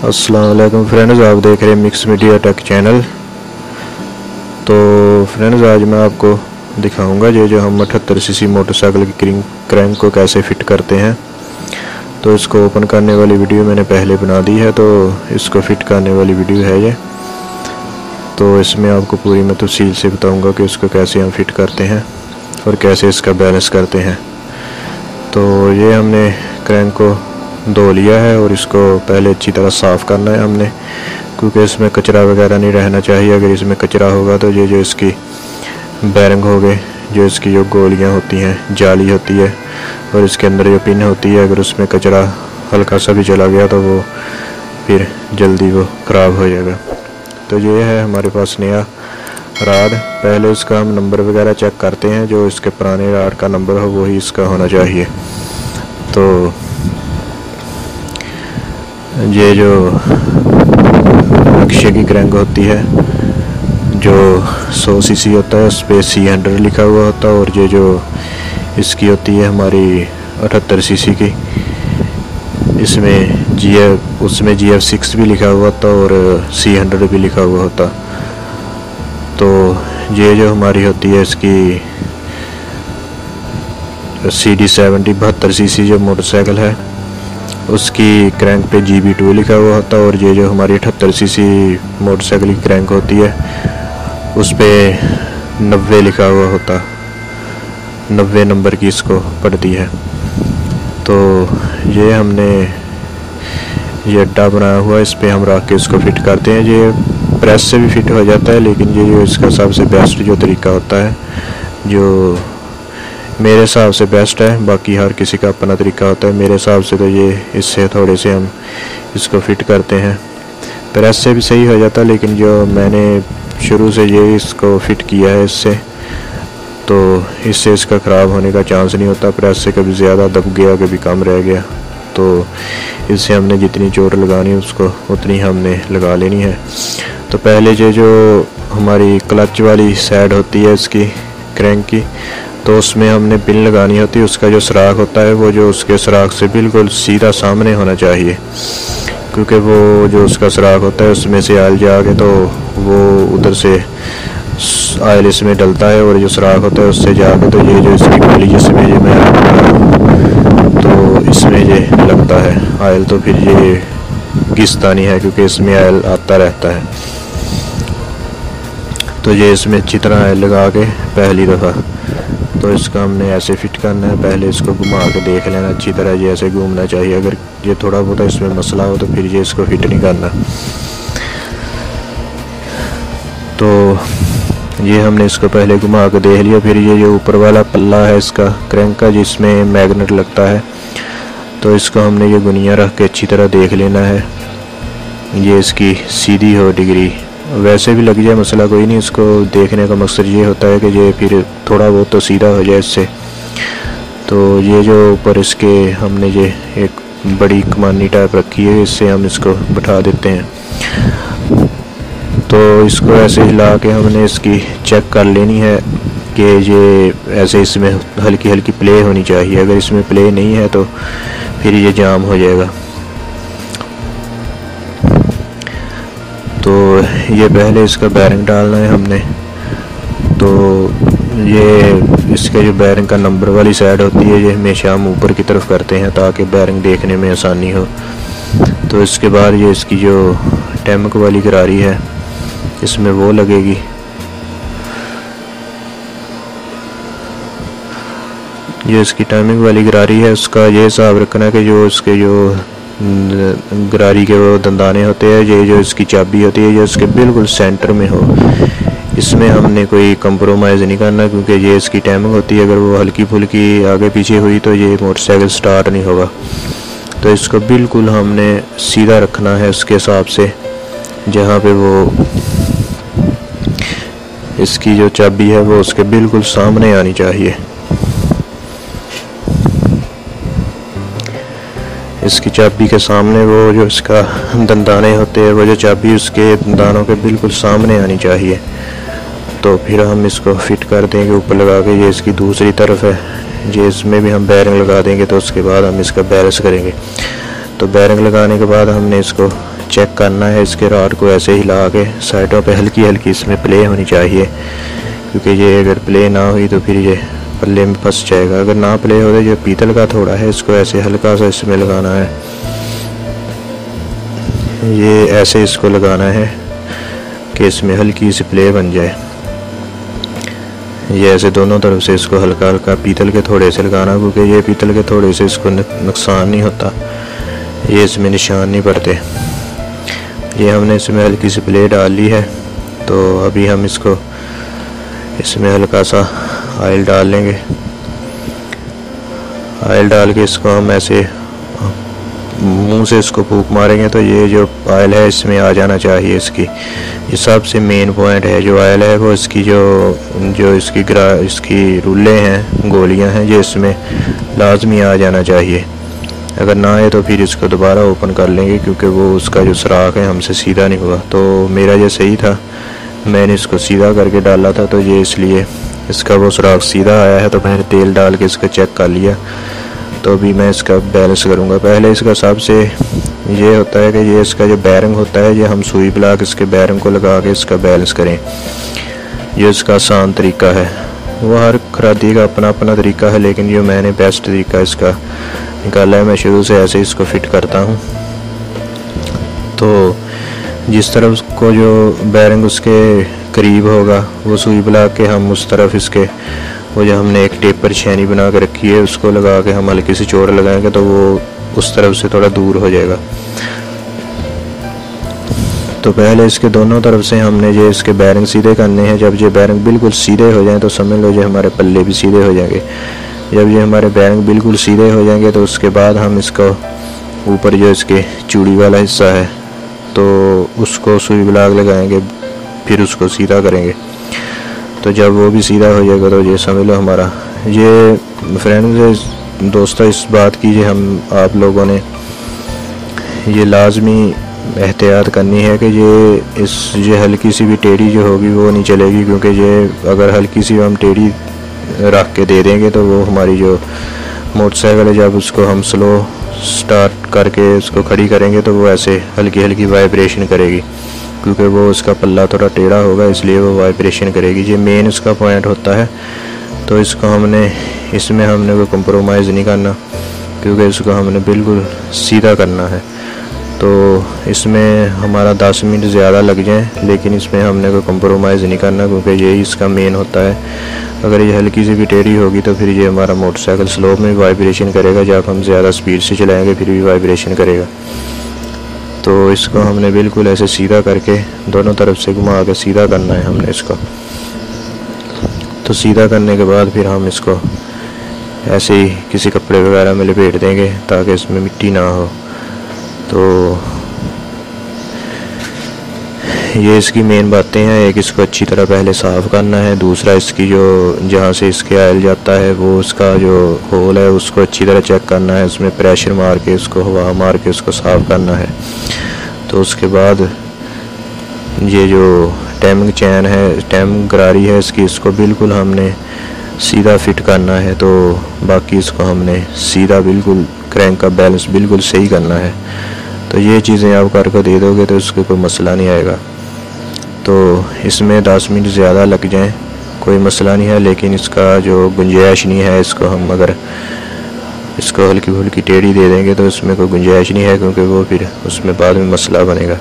अस्सलाम वालेकुम फ्रेंड्स, आप देख रहे हैं मिक्स मीडिया टेक चैनल। तो फ्रेंड्स, आज मैं आपको दिखाऊंगा जो हम 78 सीसी मोटरसाइकिल की क्रैंक को कैसे फ़िट करते हैं। तो इसको ओपन करने वाली वीडियो मैंने पहले बना दी है, तो इसको फ़िट करने वाली वीडियो है ये। तो इसमें आपको पूरी मैं तफसील से बताऊंगा कि इसको कैसे हम फ़िट करते हैं और कैसे इसका बैलेंस करते हैं। तो ये हमने क्रैंक को धो लिया है और इसको पहले अच्छी तरह साफ़ करना है हमने, क्योंकि इसमें कचरा वगैरह नहीं रहना चाहिए। अगर इसमें कचरा होगा तो ये जो इसकी बैरिंग हो गए, जो इसकी जो गोलियां होती हैं, जाली होती है और इसके अंदर जो पिन होती है, अगर उसमें कचरा हल्का सा भी चला गया तो वो फिर जल्दी वो ख़राब हो जाएगा। तो ये है हमारे पास नया राड। पहले इसका हम नंबर वगैरह चेक करते हैं, जो इसके पुराने राड का नंबर हो वही इसका होना चाहिए। तो ये जो अक्षय की क्रैंक होती है, जो 100 सीसी होता है, उस पर C100 लिखा हुआ होता है, और ये जो इसकी होती है हमारी 78 सीसी की, इसमें उसमें GF6 भी लिखा हुआ होता और C100 भी लिखा हुआ होता। तो ये जो हमारी होती है इसकी CD70 72 सीसी जो मोटरसाइकिल है, उसकी क्रैंक पे GB2 लिखा हुआ होता है, और ये जो हमारी 78 सीसी मोटरसाइकिल की क्रैंक होती है उस पर 90 लिखा हुआ होता, 90 नंबर की इसको पड़ती है। तो ये हमने ये अड्डा बनाया हुआ है, इस पर हम रख के इसको फिट करते हैं। ये प्रेस से भी फिट हो जाता है, लेकिन ये जो इसका सबसे बेस्ट जो तरीका होता है, जो मेरे हिसाब से बेस्ट है, बाकी हर किसी का अपना तरीका होता है। मेरे हिसाब से तो ये इससे थोड़े से हम इसको फिट करते हैं। प्रेस से भी सही हो जाता है, लेकिन जो मैंने शुरू से ये इसको फिट किया है इससे, तो इससे इसका ख़राब होने का चांस नहीं होता। प्रेस से कभी ज़्यादा दब गया, कभी कम रह गया, तो इससे हमने जितनी चोट लगानी उसको उतनी हमने लगा लेनी है। तो पहले ये जो हमारी क्लच वाली साइड होती है इसकी क्रैंक की, तो उसमें हमने पिन लगानी होती है। उसका जो सुराख होता है वो जो उसके सुराख से बिल्कुल सीधा सामने होना चाहिए, क्योंकि वो जो उसका सुराख होता है उसमें से आयल जाके तो वो उधर से आयल इसमें डलता है, और जो सुराख होता है उससे जाके तो ये जो इसकी गोली जिसमें ये मैं तो इसमें ये लगता है आयल, तो फिर ये घिसता नहीं है क्योंकि इसमें आयल आता रहता है। तो ये इसमें अच्छी तरह आयल लगा के पहली दफ़ा तो इसका हमने ऐसे फिट करना है। पहले इसको घुमा के देख लेना अच्छी तरह, ये ऐसे घूमना चाहिए। अगर ये थोड़ा बहुत इसमें मसला हो तो फिर ये इसको फिट नहीं करना। तो ये हमने इसको पहले घुमा के देख लिया। फिर ये जो ऊपर वाला पल्ला है इसका क्रैंक का, जिसमें मैग्नेट लगता है, तो इसको हमने ये गुनिया रख के अच्छी तरह देख लेना है, ये इसकी सीधी हो डिग्री। वैसे भी लग जाए मसला कोई नहीं, इसको देखने का मकसद ये होता है कि ये फिर थोड़ा बहुत तो सीधा हो जाए इससे। तो ये जो ऊपर इसके हमने ये एक बड़ी कमानी टाइप रखी है, इससे हम इसको बैठा देते हैं। तो इसको ऐसे हिला के हमने इसकी चेक कर लेनी है कि ये ऐसे इसमें हल्की हल्की प्ले होनी चाहिए। अगर इसमें प्ले नहीं है तो फिर ये जाम हो जाएगा। तो ये पहले इसका बैरिंग डालना है हमने। तो ये इसके जो बैरिंग का नंबर वाली साइड होती है, ये हमेशा हम ऊपर की तरफ करते हैं ताकि बैरिंग देखने में आसानी हो। तो इसके बाद ये इसकी जो टैमक वाली गरारी है इसमें वो लगेगी। ये इसकी टाइमिंग वाली गरारी है, उसका ये हिसाब रखना है कि जो इसके जो गरारी के वो दंदाने होते हैं, ये जो इसकी चाबी होती है, ये इसके बिल्कुल सेंटर में हो। इसमें हमने कोई कंप्रोमाइज़ नहीं करना, क्योंकि ये इसकी टाइमिंग होती है। अगर वो हल्की फुल्की आगे पीछे हुई तो ये मोटरसाइकिल स्टार्ट नहीं होगा। तो इसको बिल्कुल हमने सीधा रखना है उसके हिसाब से, जहाँ पे वो इसकी जो चाबी है वो उसके बिल्कुल सामने आनी चाहिए। इसकी चाबी के सामने वो जो इसका दंदाने होते हैं, वो जो चाबी उसके दंदानों के बिल्कुल सामने आनी चाहिए। तो फिर हम इसको फिट कर देंगे ऊपर लगा के। ये इसकी दूसरी तरफ है, ये इसमें भी हम बैरिंग लगा देंगे। तो उसके बाद हम इसका बैलेंस करेंगे। तो बैरिंग लगाने के बाद हमने इसको चेक करना है। इसके रॉड को ऐसे हिला के साइडों पे हल्की हल्की इसमें प्ले होनी चाहिए, क्योंकि ये अगर प्ले ना हुई तो फिर ये पल्ले में फंस जाएगा। अगर ना प्ले हो तो जो पीतल का थोड़ा है इसको ऐसे हल्का सा इसमें लगाना है, ये ऐसे इसको लगाना है कि इसमें हल्की सी प्ले बन जाए। ये ऐसे दोनों तरफ से इसको हल्का हल्का पीतल के थोड़े से लगाना, क्योंकि ये पीतल के थोड़े से इसको नुकसान नहीं होता, ये इसमें निशान नहीं पड़ते। ये हमने इसमें हल्की सी प्ले डाल ली है। तो अभी हम इसको इसमें हल्का सा ऑयल डाल लेंगे। ऑयल डाल के इसको हम ऐसे मुंह से इसको फूंक मारेंगे तो ये जो ऑयल है इसमें आ जाना चाहिए। ये सबसे मेन पॉइंट है। जो ऑयल है वो इसकी जो इसकी रुल्ले हैं, गोलियां हैं, ये इसमें लाजमी आ जाना चाहिए। अगर ना आए तो फिर इसको दोबारा ओपन कर लेंगे, क्योंकि वो उसका जो सुराख है हमसे सीधा नहीं हुआ। तो मेरा ये सही था, मैंने इसको सीधा करके डाला था, तो ये इसलिए इसका वो सुराख सीधा आया है। तो मैंने तेल डाल के इसका चेक कर लिया। तो अभी मैं इसका बैलेंस करूँगा। पहले इसका सबसे ये होता है कि ये इसका जो बैरिंग होता है, ये हम सुई ब्लॉक इसके बैरिंग को लगा के इसका बैलेंस करें। ये इसका आसान तरीका है। वो हर खरादी का अपना अपना तरीका है, लेकिन ये मैंने बेस्ट तरीका इसका निकाला है। मैं शुरू से ऐसे इसको फिट करता हूँ। तो जिस तरफ को जो बैरिंग उसके करीब होगा वो सुई ब्लॉक के हम उस तरफ इसके वो जो हमने एक टेपर छेनी बना के रखी है उसको लगा के हम हल्की सी चोट लगाएंगे तो वो उस तरफ से थोड़ा दूर हो जाएगा। तो पहले इसके दोनों तरफ से हमने ये इसके बैरिंग सीधे करने हैं। जब ये बैरिंग बिल्कुल सीधे हो जाएं तो समझ लो ये हमारे पल्ले भी सीधे हो जाएंगे। जब ये हमारे बैरिंग बिल्कुल सीधे हो जाएंगे तो उसके बाद हम इसको ऊपर जो इसके चूड़ी वाला हिस्सा है तो उसको सुई ब्लॉक लगाएंगे, फिर उसको सीधा करेंगे। तो जब वो भी सीधा हो जाएगा तो ये समझ लो हमारा ये फ्रेंड्स दोस्तों इस बात की हम आप लोगों ने ये लाजमी एहतियात करनी है कि ये हल्की सी भी टेढ़ी जो होगी वो नहीं चलेगी, क्योंकि ये अगर हल्की सी हम टेढ़ी रख के दे देंगे तो वो हमारी जो मोटरसाइकिल है जब उसको हम स्लो स्टार्ट करके उसको खड़ी करेंगे तो वो ऐसे हल्की हल्की वाइब्रेशन करेगी, क्योंकि वो उसका पल्ला थोड़ा टेढ़ा होगा इसलिए वो वाइब्रेशन करेगी। ये मेन उसका पॉइंट होता है। तो इसको इसमें हमने कोई कंप्रोमाइज़ नहीं करना, क्योंकि इसको हमने बिल्कुल सीधा करना है। तो इसमें हमारा 10 मिनट ज़्यादा लग जाए, लेकिन इसमें हमने कोई कंप्रोमाइज़ नहीं करना, क्योंकि यही इसका मेन होता है। अगर ये हल्की सी भी टेढ़ी होगी तो फिर ये हमारा मोटरसाइकिल स्लो में वाइब्रेशन करेगा, जब हम ज़्यादा स्पीड से चलाएँगे फिर भी वाइब्रेशन करेगा। तो इसको हमने बिल्कुल ऐसे सीधा करके दोनों तरफ से घुमा के सीधा करना है हमने इसको। तो सीधा करने के बाद फिर हम इसको ऐसे ही किसी कपड़े वगैरह में लपेट देंगे ताकि इसमें मिट्टी ना हो। तो ये इसकी मेन बातें हैं। एक इसको अच्छी तरह पहले साफ़ करना है, दूसरा इसकी जो जहाँ से इसके ऑयल जाता है वो उसका जो होल है उसको अच्छी तरह चेक करना है, उसमें प्रेशर मार के उसको हवा मार के उसको साफ़ करना है। तो उसके बाद ये जो टाइमिंग चैन है, टाइमिंग गरारी है इसको बिल्कुल हमने सीधा फिट करना है। तो बाकी इसको हमने सीधा बिल्कुल क्रैंक का बैलेंस बिल्कुल सही करना है। तो ये चीज़ें आप करके दे दोगे तो इसको कोई मसला नहीं आएगा। तो इसमें 10 मिनट ज़्यादा लग जाएं कोई मसला नहीं है, लेकिन इसका जो गुंजाइश नहीं है, इसको हम अगर इसको हल्की फुल्की टेढ़ी दे देंगे तो इसमें कोई गुंजाइश नहीं है, क्योंकि वो फिर उसमें बाद में मसला बनेगा।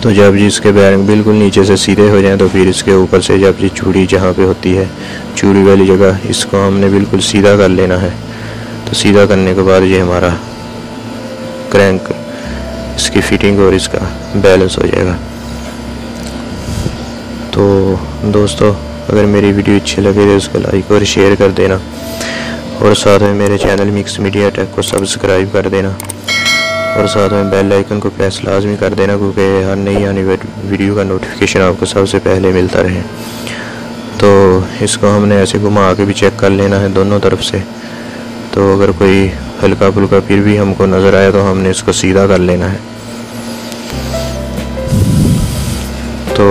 तो जब इसके बैरिंग बिल्कुल नीचे से सीधे हो जाएं तो फिर इसके ऊपर से जब ये चूड़ी जहाँ पे होती है चूड़ी वाली जगह इसको हमने बिल्कुल सीधा कर लेना है। तो सीधा करने के बाद ये हमारा क्रैंक इसकी फिटिंग और इसका बैलेंस हो जाएगा। तो दोस्तों अगर मेरी वीडियो अच्छी लगे तो उसको लाइक और शेयर कर देना, और साथ में मेरे चैनल मिक्स मीडिया टेक को सब्सक्राइब कर देना, और साथ में बेल आइकन को प्रेस लाजमी कर देना, क्योंकि हर नई आने वीडियो का नोटिफिकेशन आपको सबसे पहले मिलता रहे। तो इसको हमने ऐसे घुमा के भी चेक कर लेना है दोनों तरफ से। तो अगर कोई हल्का फुल्का फिर भी हमको नज़र आया तो हमने इसको सीधा कर लेना है। तो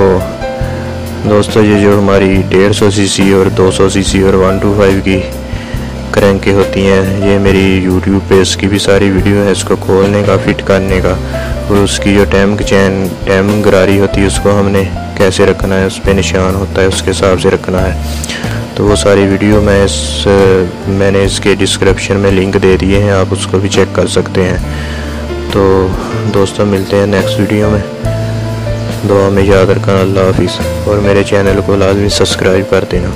दोस्तों ये जो हमारी 150 सीसी और 200 सीसी और 125 की क्रैंक की होती हैं। ये मेरी यूट्यूब पे इसकी भी सारी वीडियो है, इसको खोलने का, फिट करने का, और उसकी जो टाइम गरारी होती है उसको हमने कैसे रखना है, उस पर निशान होता है उसके हिसाब से रखना है। तो वो सारी वीडियो मैंने इसके डिस्क्रिप्शन में लिंक दे दिए हैं, आप उसको भी चेक कर सकते हैं। तो दोस्तों मिलते हैं नेक्स्ट वीडियो में। दुआ में याद रखना। अल्लाह हाफिज़। और मेरे चैनल को लाजमी सब्सक्राइब कर देना।